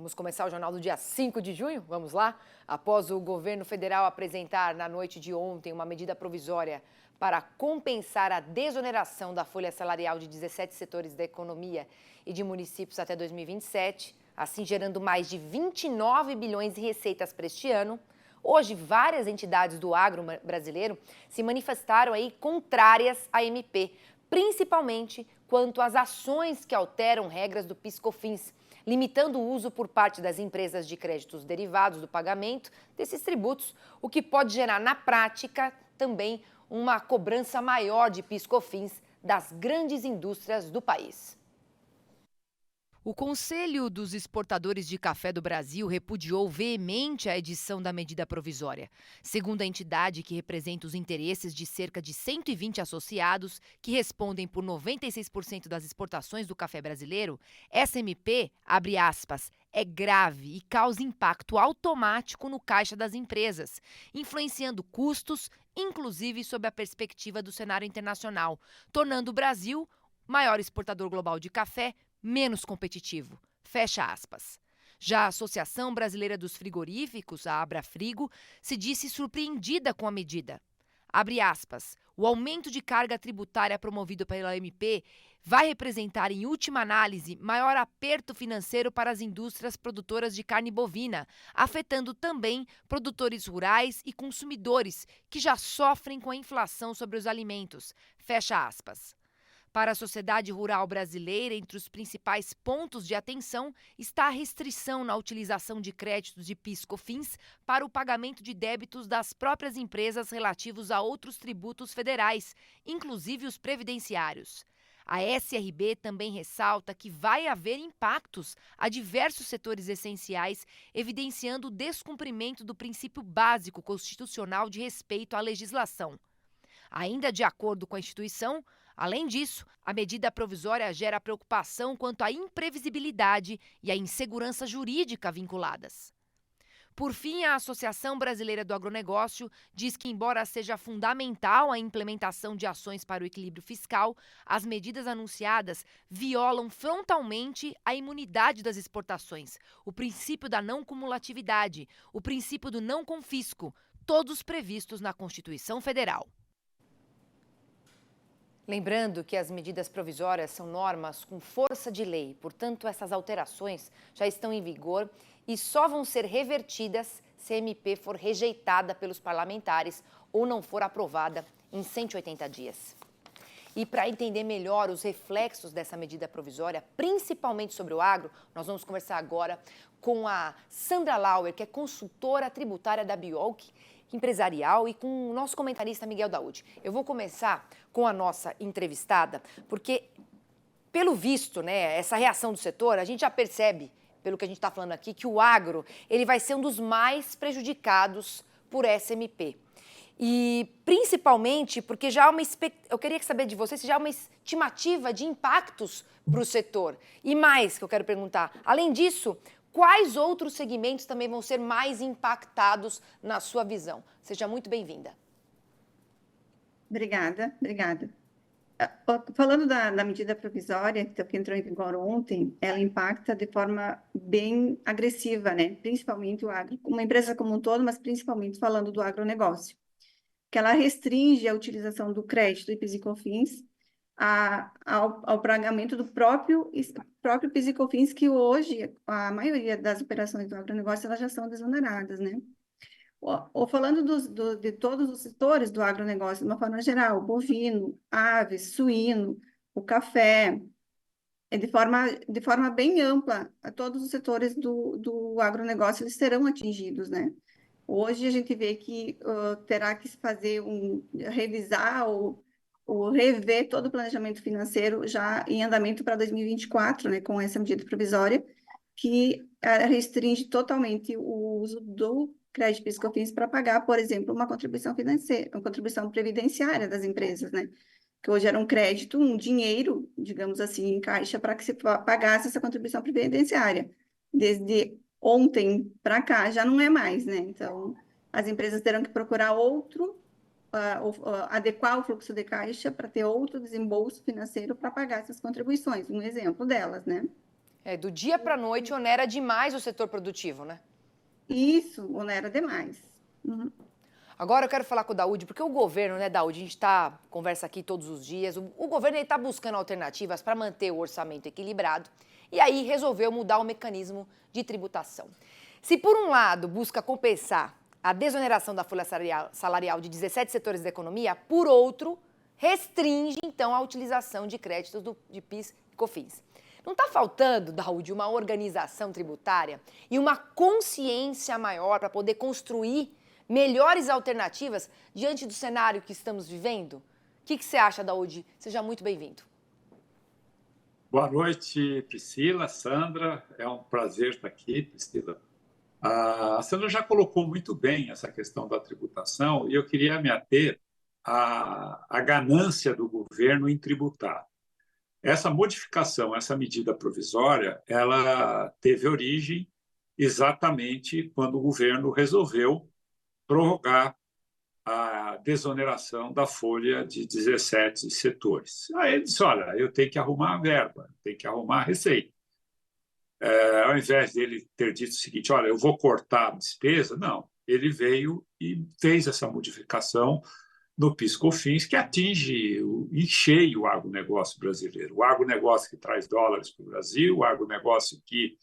Vamos começar o jornal do dia 5 de junho? Vamos lá? Após o governo federal apresentar na noite de ontem uma medida provisória para compensar a desoneração da folha salarial de 17 setores da economia e de municípios até 2027, assim gerando mais de 29 bilhões em receitas para este ano, hoje várias entidades do agro brasileiro se manifestaram aí contrárias à MP, principalmente quanto às ações que alteram regras do PIS/COFINS, limitando o uso por parte das empresas de créditos derivados do pagamento desses tributos, o que pode gerar, na prática, também uma cobrança maior de PIS/COFINS das grandes indústrias do país. O Conselho dos Exportadores de Café do Brasil repudiou veemente a edição da medida provisória. Segundo a entidade que representa os interesses de cerca de 120 associados, que respondem por 96% das exportações do café brasileiro, essa MP, abre aspas, é grave e causa impacto automático no caixa das empresas, influenciando custos, inclusive sob a perspectiva do cenário internacional, tornando o Brasil, maior exportador global de café, menos competitivo. Fecha aspas. Já a Associação Brasileira dos Frigoríficos, a Abrafrigo, se disse surpreendida com a medida. Abre aspas. O aumento de carga tributária promovido pela MP vai representar, em última análise, maior aperto financeiro para as indústrias produtoras de carne bovina, afetando também produtores rurais e consumidores que já sofrem com a inflação sobre os alimentos. Fecha aspas. Para a sociedade rural brasileira, entre os principais pontos de atenção está a restrição na utilização de créditos de PIS/COFINS para o pagamento de débitos das próprias empresas relativos a outros tributos federais, inclusive os previdenciários. A SRB também ressalta que vai haver impactos a diversos setores essenciais, evidenciando o descumprimento do princípio básico constitucional de respeito à legislação. Ainda de acordo com a instituição, além disso, a medida provisória gera preocupação quanto à imprevisibilidade e à insegurança jurídica vinculadas. Por fim, a Associação Brasileira do Agronegócio diz que, embora seja fundamental a implementação de ações para o equilíbrio fiscal, as medidas anunciadas violam frontalmente a imunidade das exportações, o princípio da não cumulatividade, o princípio do não confisco, todos previstos na Constituição Federal. Lembrando que as medidas provisórias são normas com força de lei, portanto, essas alterações já estão em vigor e só vão ser revertidas se a MP for rejeitada pelos parlamentares ou não for aprovada em 180 dias. E para entender melhor os reflexos dessa medida provisória, principalmente sobre o agro, nós vamos conversar agora com a Sandra Lauer, que é consultora tributária da Biolk, empresarial, e com o nosso comentarista Miguel Daoud. Eu vou começar com a nossa entrevistada, porque, pelo visto, né, essa reação do setor, a gente já percebe, pelo que a gente está falando aqui, que o agro ele vai ser um dos mais prejudicados por essa MP. E principalmente porque já há eu queria saber de você se já há uma estimativa de impactos para o setor. E mais que eu quero perguntar, além disso, quais outros segmentos também vão ser mais impactados na sua visão? Seja muito bem-vinda. Obrigada. Falando da medida provisória, que entrou em vigor ontem, ela impacta de forma bem agressiva, né? Principalmente o agro, uma empresa como um todo, mas principalmente falando do agronegócio, que ela restringe a utilização do crédito e PIS/COFINS ao pagamento do próprio PIS e COFINS, que hoje a maioria das operações do agronegócio elas já são desoneradas, né? Ou falando de todos os setores do agronegócio, de uma forma geral, bovino, aves, suíno, o café, de forma bem ampla, todos os setores do agronegócio eles serão atingidos, né? Hoje a gente vê que terá que se fazer revisar ou rever todo o planejamento financeiro já em andamento para 2024, né, com essa medida provisória, que restringe totalmente o uso do crédito PIS/COFINS para pagar, por exemplo, uma contribuição financeira, uma contribuição previdenciária das empresas, né? Que hoje era um crédito, um dinheiro, digamos assim, em caixa para que se pagasse essa contribuição previdenciária. Desde ontem para cá já não é mais, né? Então, as empresas terão que procurar adequar o fluxo de caixa para ter outro desembolso financeiro para pagar essas contribuições, um exemplo delas, né? Do dia para a noite onera demais o setor produtivo, né? Isso, onera demais. Agora eu quero falar com o Daúde, porque o governo, né, Daúde, a gente conversa aqui todos os dias, o governo está buscando alternativas para manter o orçamento equilibrado e aí resolveu mudar o mecanismo de tributação. Se por um lado busca compensar a desoneração da folha salarial de 17 setores da economia, por outro, restringe então a utilização de créditos de PIS e COFINS. Não está faltando, Daúde, uma organização tributária e uma consciência maior para poder construir melhores alternativas diante do cenário que estamos vivendo? O que você acha, Daúde? Seja muito bem-vindo. Boa noite, Priscila, Sandra. É um prazer estar aqui, Priscila. A Sandra já colocou muito bem essa questão da tributação e eu queria me ater à ganância do governo em tributar. Essa modificação, essa medida provisória, ela teve origem exatamente quando o governo resolveu prorrogar a desoneração da folha de 17 setores. Aí ele disse, olha, eu tenho que arrumar a verba, tenho que arrumar a receita. Ao invés dele ter dito o seguinte, olha, eu vou cortar a despesa, não. Ele veio e fez essa modificação no PIS/COFINS, que atinge em cheio o agronegócio brasileiro. O agronegócio que traz dólares para o Brasil, o agronegócio que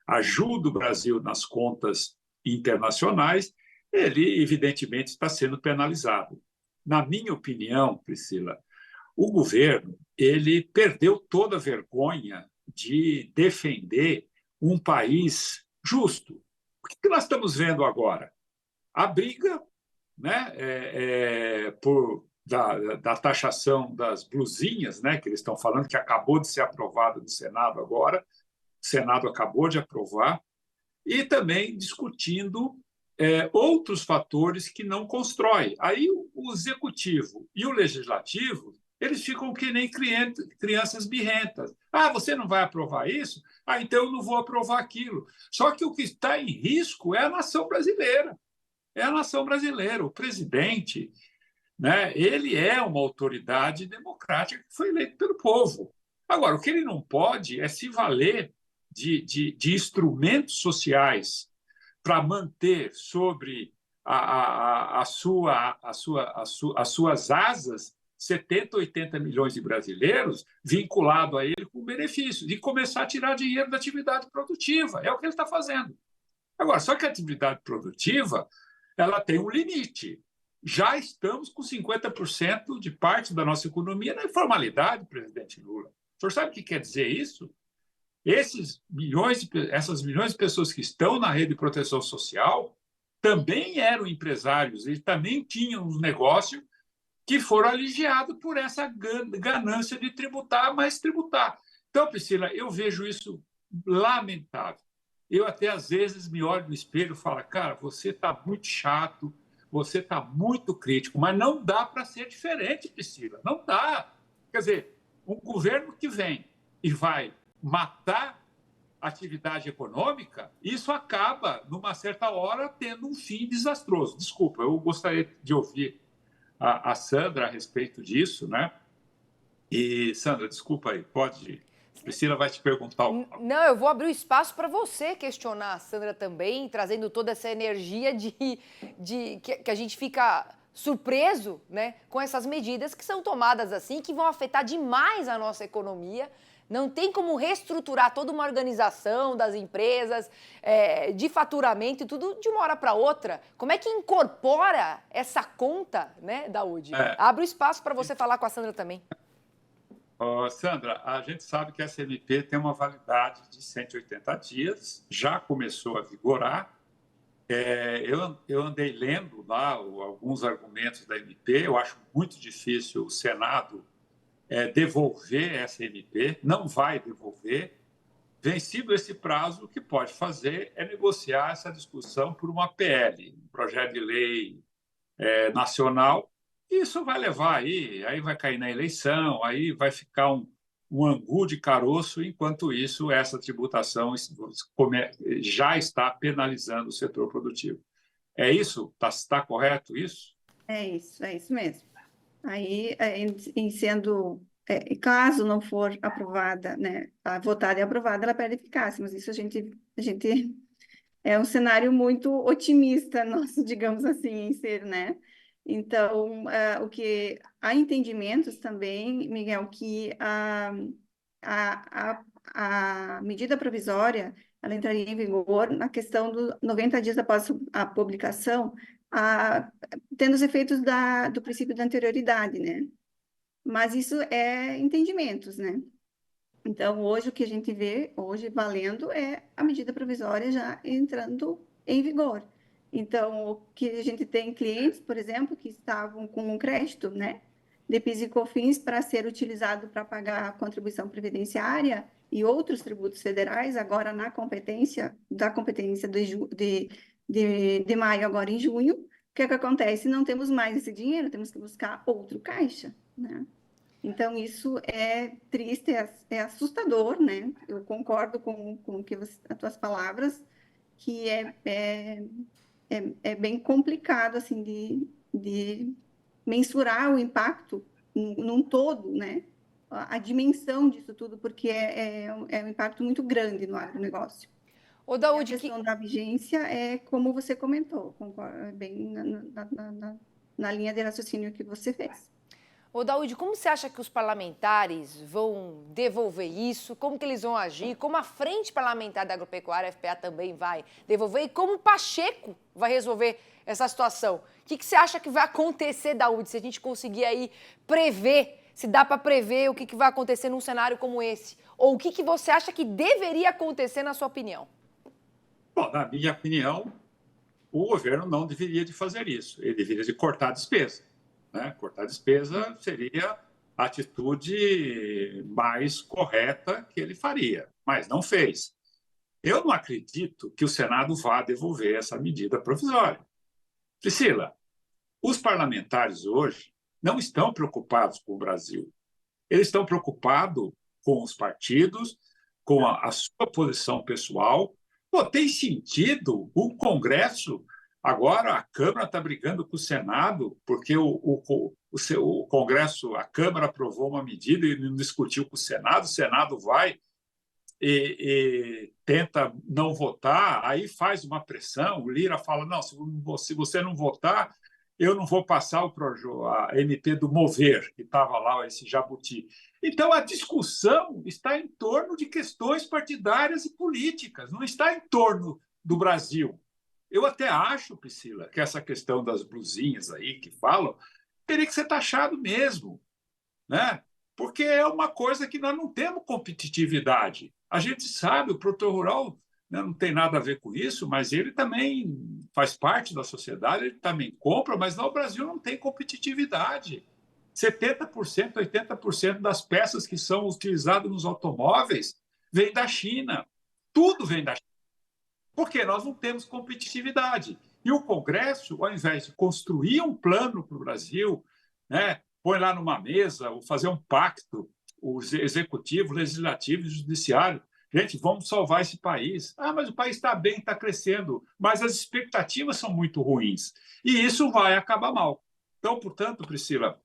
ajuda o Brasil nas contas internacionais, ele, evidentemente, está sendo penalizado. Na minha opinião, Priscila, o governo ele perdeu toda a vergonha de defender um país justo. O que nós estamos vendo agora? A briga, né, da taxação das blusinhas, né, que eles estão falando, que acabou de ser aprovada no Senado agora, o Senado acabou de aprovar, e também discutindo outros fatores que não constroem. Aí o executivo e o legislativo eles ficam que nem crianças birrentas. Ah, você não vai aprovar isso? Ah, então eu não vou aprovar aquilo. Só que o que está em risco é a nação brasileira. É a nação brasileira. O presidente, né, ele é uma autoridade democrática que foi eleito pelo povo. Agora, o que ele não pode é se valer de instrumentos sociais para manter sobre as suas asas 70, 80 milhões de brasileiros vinculado a ele com benefícios e começar a tirar dinheiro da atividade produtiva. É o que ele está fazendo. Agora, só que a atividade produtiva ela tem um limite. Já estamos com 50% de parte da nossa economia na informalidade, presidente Lula. O senhor sabe o que quer dizer isso? Essas milhões de pessoas que estão na rede de proteção social também eram empresários, eles também tinham um negócio que foram aliviados por essa ganância de tributar, mas tributar. Então, Priscila, eu vejo isso lamentável. Eu até, às vezes, me olho no espelho e falo, cara, você está muito chato, você está muito crítico, mas não dá para ser diferente, Priscila, não dá. Quer dizer, um governo que vem e vai matar a atividade econômica, isso acaba, numa certa hora, tendo um fim desastroso. Desculpa, eu gostaria de ouvir a Sandra a respeito disso, né? E, Sandra, desculpa aí, pode... Priscila vai te perguntar algo. Não, eu vou abrir o espaço para você questionar a Sandra também, trazendo toda essa energia que a gente fica surpreso, né, com essas medidas que são tomadas assim, que vão afetar demais a nossa economia. Não tem como reestruturar toda uma organização das empresas, de faturamento e tudo de uma hora para outra. Como é que incorpora essa conta, né, Daúde? Abre o espaço para você falar com a Sandra também. Sandra, a gente sabe que a SMP tem uma validade de 180 dias, já começou a vigorar. Eu andei lendo lá alguns argumentos da MP, eu acho muito difícil o Senado devolver essa MP, não vai devolver. Vencido esse prazo, o que pode fazer é negociar essa discussão por uma PL, um projeto de lei nacional. Isso vai levar aí vai cair na eleição, aí vai ficar um angu de caroço, enquanto isso, essa tributação já está penalizando o setor produtivo. É isso? Está correto isso? É isso mesmo. Aí, em sendo caso não for aprovada, né, votada e aprovada, ela perde eficácia, mas isso a gente é um cenário muito otimista nosso, digamos assim, em ser, né? Então, o que há entendimentos também, Miguel, que a medida provisória ela entraria em vigor na questão dos 90 dias após a publicação, tendo os efeitos do princípio da anterioridade, né? Mas isso é entendimentos, né? Então, hoje, o que a gente vê, hoje, valendo, é a medida provisória já entrando em vigor. Então, o que a gente tem clientes, por exemplo, que estavam com um crédito, né, de PIS e COFINS para ser utilizado para pagar a contribuição previdenciária e outros tributos federais, agora na competência, de maio, agora em junho. O que é que acontece? Não temos mais esse dinheiro, temos que buscar outro caixa, né? Então, isso é triste, é assustador, né? Eu concordo com que as tuas palavras, que é bem complicado, assim, de mensurar o impacto num todo, né? A dimensão disso tudo, porque é um impacto muito grande no agronegócio. Ô, E a Daúde, questão da vigência é como você comentou, concordo, bem na linha de raciocínio que você fez. Ô, Daúde, como você acha que os parlamentares vão devolver isso? Como que eles vão agir? Como a Frente Parlamentar da Agropecuária, a FPA, também vai devolver? E como o Pacheco vai resolver essa situação? O que você acha que vai acontecer, Daúde, se a gente conseguir aí prever, se dá para prever o que vai acontecer num cenário como esse? Ou o que você acha que deveria acontecer, na sua opinião? Bom, na minha opinião, o governo não deveria de fazer isso. Ele deveria de cortar a despesa. Né? Cortar a despesa seria a atitude mais correta que ele faria, mas não fez. Eu não acredito que o Senado vá devolver essa medida provisória. Priscila, os parlamentares hoje não estão preocupados com o Brasil. Eles estão preocupados com os partidos, com a sua posição pessoal. Pô, tem sentido o Congresso. Agora a Câmara está brigando com o Senado, porque o Congresso, a Câmara aprovou uma medida e não discutiu com o Senado vai e tenta não votar, aí faz uma pressão, o Lira fala, não, se você não votar, eu não vou passar a MP do Mover, que estava lá, esse jabuti. Então, a discussão está em torno de questões partidárias e políticas, não está em torno do Brasil. Eu até acho, Priscila, que essa questão das blusinhas aí que falam, teria que ser taxado mesmo, né? Porque é uma coisa que nós não temos competitividade. A gente sabe, o produtor rural, né, não tem nada a ver com isso, mas ele também faz parte da sociedade, ele também compra, mas no Brasil não tem competitividade. 70%, 80% das peças que são utilizadas nos automóveis vem da China. Tudo vem da China. Porque nós não temos competitividade. E o Congresso, ao invés de construir um plano para o Brasil, né, põe lá numa mesa, ou fazer um pacto, o executivo, legislativo e judiciário. Gente, vamos salvar esse país. Ah, mas o país está bem, está crescendo, mas as expectativas são muito ruins. E isso vai acabar mal. Então, portanto, Priscila,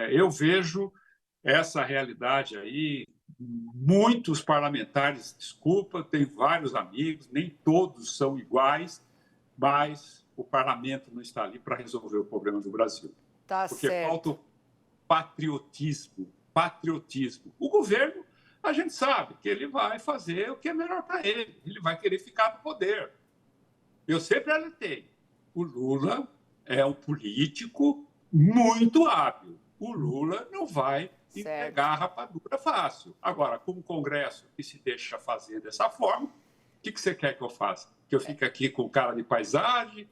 eu vejo essa realidade aí. Muitos parlamentares, desculpa, tem vários amigos, nem todos são iguais, mas o parlamento não está ali para resolver o problema do Brasil. Tá porque certo. falta o patriotismo. O governo, a gente sabe que ele vai fazer o que é melhor para ele. Ele vai querer ficar no poder. Eu sempre alertei. O Lula é um político muito hábil. O Lula não vai entregar a rapadura fácil. Agora, como Congresso que se deixa fazer dessa forma, o que você quer que eu faça? Que eu fique aqui com cara de paisagem,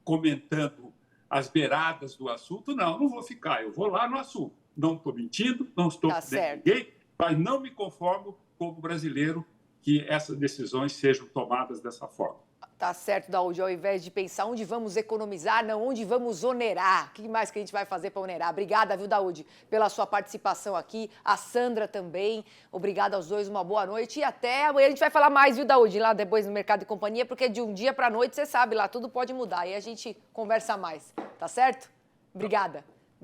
comentando as beiradas do assunto? Não vou ficar. Eu vou lá no assunto. Não estou mentindo, não estou com ninguém, mas não me conformo como brasileiro que essas decisões sejam tomadas dessa forma. Tá certo, Daúde. Ao invés de pensar onde vamos economizar, não onde vamos onerar. O que mais que a gente vai fazer para onerar? Obrigada, viu, Daúde, pela sua participação aqui. A Sandra também. Obrigada aos dois, uma boa noite. E até amanhã a gente vai falar mais, viu, Daúde, lá depois no Mercado e Companhia, porque de um dia para a noite, você sabe, lá tudo pode mudar. E a gente conversa mais, tá certo? Obrigada.